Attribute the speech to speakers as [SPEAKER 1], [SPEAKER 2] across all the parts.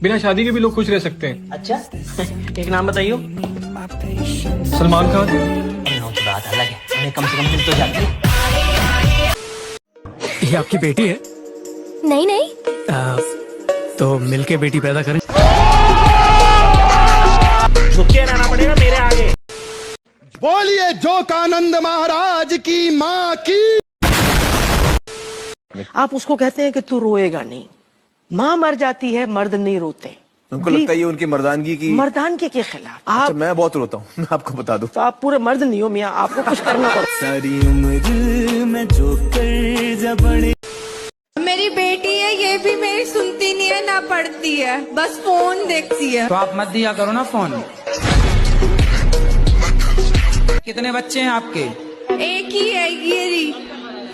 [SPEAKER 1] बिना शादी के भी लोग खुश रह सकते हैं।
[SPEAKER 2] अच्छा एक नाम बताइयो।
[SPEAKER 1] सलमान खान।
[SPEAKER 2] की बात अलग है, उन्हें कम से कम मिल तो जाती है।
[SPEAKER 3] ये आपकी बेटी है?
[SPEAKER 4] नहीं नहीं।
[SPEAKER 3] तो मिलके बेटी पैदा करें।
[SPEAKER 2] झुके रहना पड़ेगा मेरे आगे।
[SPEAKER 5] बोलिए जोकानंद महाराज की माँ की।
[SPEAKER 6] आप उसको कहते हैं कि तू रोएगा नहीं। माँ मर जाती है, मर्द नहीं रोते।
[SPEAKER 7] उनको लगता है ये उनकी मर्दानगी की
[SPEAKER 6] मर्दानगी के खिलाफ आप।
[SPEAKER 7] अच्छा, मैं बहुत रोता हूँ, मैं आपको बता दूं।
[SPEAKER 6] तो आप पूरे मर्द नहीं हो मियाँ, आपको कुछ करना पड़ता।
[SPEAKER 3] सारी उम्र में जो कर जबड़े।
[SPEAKER 4] मेरी बेटी है, ये भी मेरी सुनती नहीं है ना पढ़ती है, बस फोन देखती है।
[SPEAKER 8] तो आप मत दिया करो ना फोन। कितने बच्चे हैं आपके?
[SPEAKER 4] एक ही है गिरी।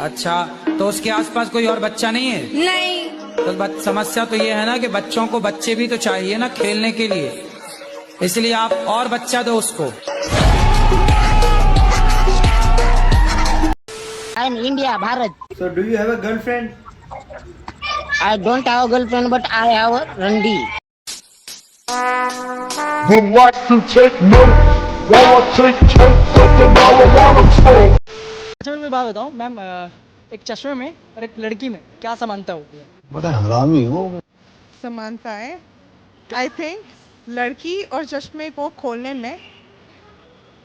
[SPEAKER 8] अच्छा, तो उसके आसपास कोई और बच्चा नहीं है?
[SPEAKER 4] नहीं।
[SPEAKER 8] तो समस्या तो ये है ना कि बच्चों को बच्चे भी तो चाहिए ना खेलने के लिए, इसलिए आप और बच्चा दो उसको।
[SPEAKER 9] I am India, Bharat.
[SPEAKER 2] So do you have a girlfriend?
[SPEAKER 9] I don't have a girlfriend, but I have a रंडी।
[SPEAKER 6] अच्छा मैं बात बताऊँ मैम, एक चश्मे में और एक लड़की में क्या समानता होती है?
[SPEAKER 5] बड़ा हरामी हो।
[SPEAKER 10] समानता है आई थिंक लड़की और चश्मे को खोलने में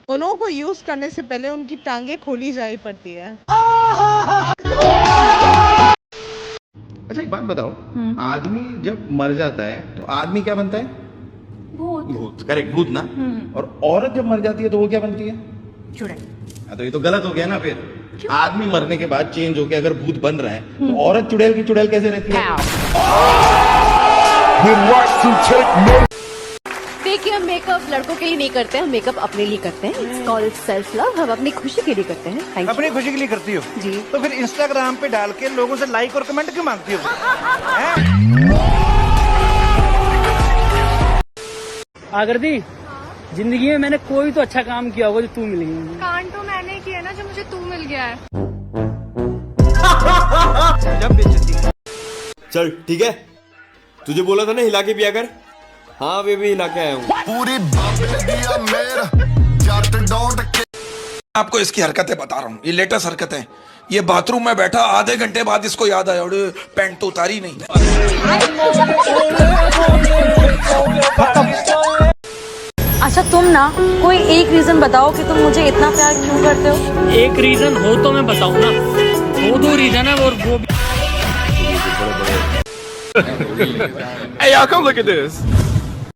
[SPEAKER 10] उन्हों को यूज करने से पहले उनकी टांगे खोली जानी पड़ती है।
[SPEAKER 7] अच्छा एक बात बताओ, आदमी जब मर जाता है तो आदमी क्या बनता है? भूत। करेक्ट, भूत ना। और औरत जब मर जाती है तो वो क्या बनती है?
[SPEAKER 10] चुड़ैल।
[SPEAKER 7] तो ये तो गलत हो गया ना। फिर आदमी मरने के बाद चेंज होके अगर भूत बन रहा है तो औरत चुड़ैल की चुड़ैल कैसे रहती है?
[SPEAKER 4] देखिए हम मेकअप लड़कों के लिए नहीं करते हैं, हम मेकअप अपने लिए करते हैं। It's called self love. हम अपनी खुशी के लिए करते हैं। Thank you.
[SPEAKER 2] अपनी खुशी के लिए करती हो
[SPEAKER 4] जी।
[SPEAKER 2] तो फिर इंस्टाग्राम पे डाल के लोगों से लाइक और कमेंट क्यों मांगती हो?
[SPEAKER 6] आकृति, जिंदगी में मैंने कोई तो अच्छा काम किया होगा जो तू मिली।
[SPEAKER 4] कांड तो मैंने किया ना जो मुझे तू मिल गया है।
[SPEAKER 11] चल ठीक है, तुझे बोला था ना हिला के पिया कर। हाँ बेबी हिला के आया हूँ।
[SPEAKER 5] पूरी
[SPEAKER 12] आपको इसकी हरकतें बता रहा हूँ, ये लेटेस्ट हरकतें। ये बाथरूम में बैठा आधे घंटे बाद इसको याद आया और पैंट तो उतारी नहीं।
[SPEAKER 4] अच्छा तुम ना कोई एक रीजन बताओ कि तुम मुझे इतना प्यार क्यों करते हो?
[SPEAKER 6] एक रीजन हो तो मैं बताऊँ ना, दो रीजन है और वो भी।
[SPEAKER 11] Hey y'all, come look at this.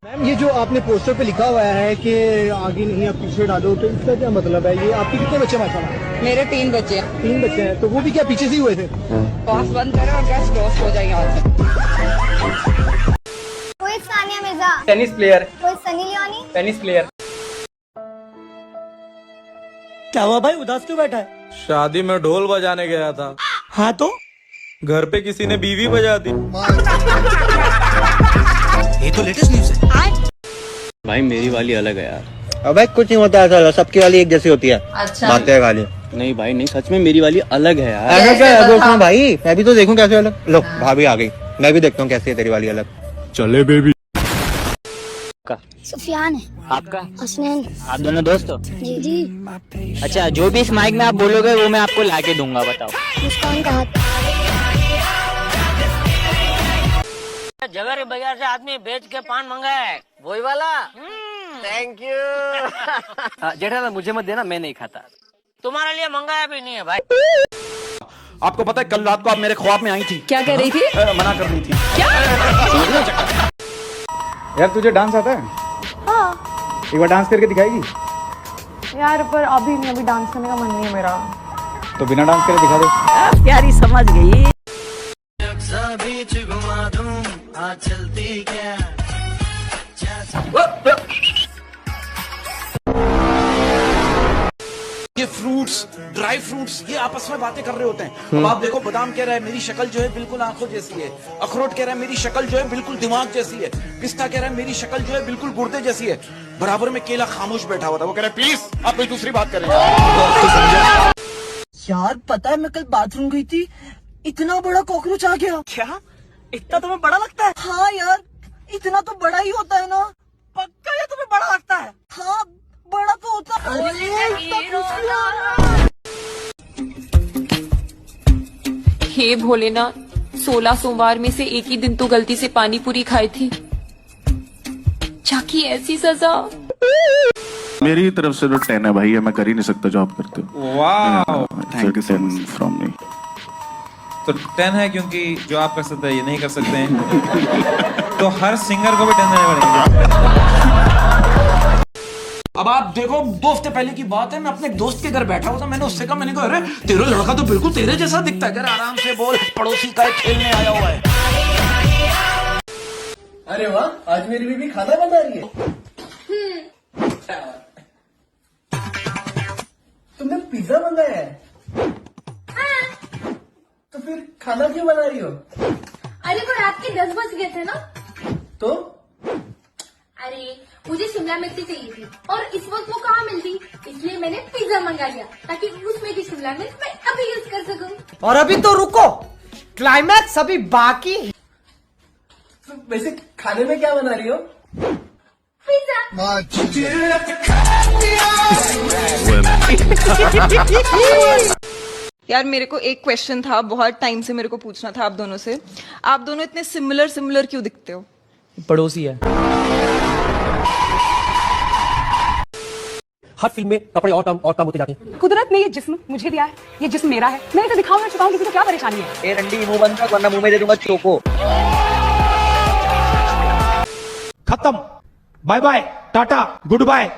[SPEAKER 5] Ma'am ये जो आपने पोस्टर पे लिखा हुआ है कि आगे नहीं आप पीछे डालो, तो इसका क्या मतलब है? ये आपके कितने बच्चे माशाल्लाह?
[SPEAKER 10] मेरे 3 बच्चे हैं।
[SPEAKER 5] 3 बच्चे हैं, तो वो भी क्या पीछे से ही हुए थे?
[SPEAKER 10] बॉस बंद करो और गैस लॉस हो जाएगा आज।
[SPEAKER 4] कोई सानिया मिर्जा
[SPEAKER 6] टेनिस प्लेयर।
[SPEAKER 4] कोई सनी लियोनी
[SPEAKER 6] टेनिस प्लेयर। क्या हुआ भाई, उदास क्यों बैठा है?
[SPEAKER 11] शादी में ढोल बजाने गया था।
[SPEAKER 6] हाँ तो
[SPEAKER 11] घर पे किसी ने बीवी बजा दी।
[SPEAKER 3] ये तो लेटेस्ट न्यूज़ है।
[SPEAKER 11] भाई मेरी वाली अलग है यार।
[SPEAKER 2] अबे कुछ नहीं होता है, सबकी वाली एक जैसी होती है।
[SPEAKER 4] अच्छा
[SPEAKER 2] बातें खाली।
[SPEAKER 11] नहीं भाई नहीं, सच में मेरी वाली अलग है यार।
[SPEAKER 2] ऐसा क्या है दोस्तों भाई, मैं भी तो देखूं कैसे अलग। लो भाभी आ गई, मैं भी देखता हूँ कैसी है तेरी वाली अलग।
[SPEAKER 11] चले बेबी।
[SPEAKER 9] सुफियान है।
[SPEAKER 8] आपका?
[SPEAKER 9] हसनैन।
[SPEAKER 8] आप दोनों दोस्त हो?
[SPEAKER 9] जी जी।
[SPEAKER 8] अच्छा, जो भी इस माइक में आप बोलोगे वो मैं आपको लाके दूंगा। बताओ।
[SPEAKER 9] मुस्कान का हाथ।
[SPEAKER 8] जगह बाजार से आदमी बेच के पान मंगाया है, वही वाला। Thank you. जेठालाल मुझे मत देना, मैं नहीं खाता। तुम्हारे लिए मंगाया भी नहीं है भाई।
[SPEAKER 12] आपको पता है कल रात को आप मेरे ख्वाब में आई थी।
[SPEAKER 4] क्या कर रही थी?
[SPEAKER 12] मना कर रही थी।
[SPEAKER 4] क्या?
[SPEAKER 7] यार तुझे डांस आता है?
[SPEAKER 4] हाँ
[SPEAKER 7] एक बार डांस करके दिखाएगी?
[SPEAKER 4] यार पर अभी नहीं, अभी डांस करने का मन नहीं है मेरा।
[SPEAKER 7] तो बिना डांस करे दिखा दे।
[SPEAKER 6] प्यारी समझ गई।
[SPEAKER 12] ये फ्रूट्स, ड्राई फ्रूट्स, ये आपस में बातें कर रहे होते हैं। अब आप देखो, बादाम कह रहा है मेरी शक्ल जो है बिल्कुल आंखों जैसी है। अखरोट कह रहा है मेरी शक्ल जो है बिल्कुल दिमाग जैसी है। पिस्ता कह रहा है मेरी शक्ल जो है बिल्कुल गुर्दे जैसी है। बराबर में केला खामोश बैठा हुआ था, वो कह रहा है प्लीज आप कोई दूसरी बात करें।
[SPEAKER 3] यार पता है मैं कल बाथरूम गई थी, इतना बड़ा कॉकरोच आ गया। क्या इतना तुम्हें बड़ा लगता है? हाँ यार इतना तो बड़ा ही होता है ना। पक्का ये तुम्हें बड़ा लगता है? हाँ बड़ा तो होता है।
[SPEAKER 4] हे भोलेनाथ, 16 सोमवार में से एक ही दिन तो गलती से पानी पूरी खाई थी, जाकी ऐसी सजा।
[SPEAKER 12] मेरी तरफ से तो 10 है भाई, मैं कर ही नहीं सकता जो आप करते हो।
[SPEAKER 7] वाह,
[SPEAKER 12] थैंक यू 10 फ्रॉम मी।
[SPEAKER 7] तो 10 है क्योंकि जो आप कर सकते हैं ये नहीं कर सकते हैं। तो हर सिंगर को भी 10 देने पड़ेंगे।
[SPEAKER 12] अब आप देखो, 2 हफ्ते पहले की बात है, मैं अपने दोस्त के घर बैठा हुआ था, मैंने उससे कहा, मैंने कहा अरे तेरा लड़का तो बिल्कुल तेरे जैसा दिखता है। अगर आराम से बोल, पड़ोसी का खेलने आया हुआ है।
[SPEAKER 5] अरे वाह, आज मेरी बीवी खाना बना रही है। तुमने पिज्जा मंगाया है? तो फिर खाना क्यों बना रही हो?
[SPEAKER 4] अरे वो रात के 10 बज गए थे ना।
[SPEAKER 5] तो
[SPEAKER 4] अरे मुझे शिमला मिर्ची चाहिए थी और इस वक्त वो कहाँ मिलती, इसलिए मैंने पिज्जा मंगा लिया ताकि उसमें की शिमला मिर्च मैं अभी यूज कर सकूं।
[SPEAKER 3] और अभी तो रुको, क्लाइमैक्स अभी बाकी।
[SPEAKER 5] तो वैसे खाने में क्या बना रही हो?
[SPEAKER 4] पिज्जा।
[SPEAKER 10] यार मेरे को एक क्वेश्चन था, बहुत टाइम से मेरे को पूछना था आप दोनों से। आप दोनों इतने सिमिलर क्यों दिखते हो?
[SPEAKER 6] पड़ोसी है।
[SPEAKER 3] हर फिल्म में कपड़े और कम होते जाते हैं।
[SPEAKER 10] कुदरत ने ये जिस्म मुझे दिया है, ये जिस्म मेरा है, मैं इसे दिखाऊं या छुपाऊं, किसी को क्या परेशानी है?
[SPEAKER 3] ए रंडी मुंह बंद कर वरना मुंह में दे दूंगा चोको।
[SPEAKER 12] खत्म, बाय बाय, टाटा, गुड बाय।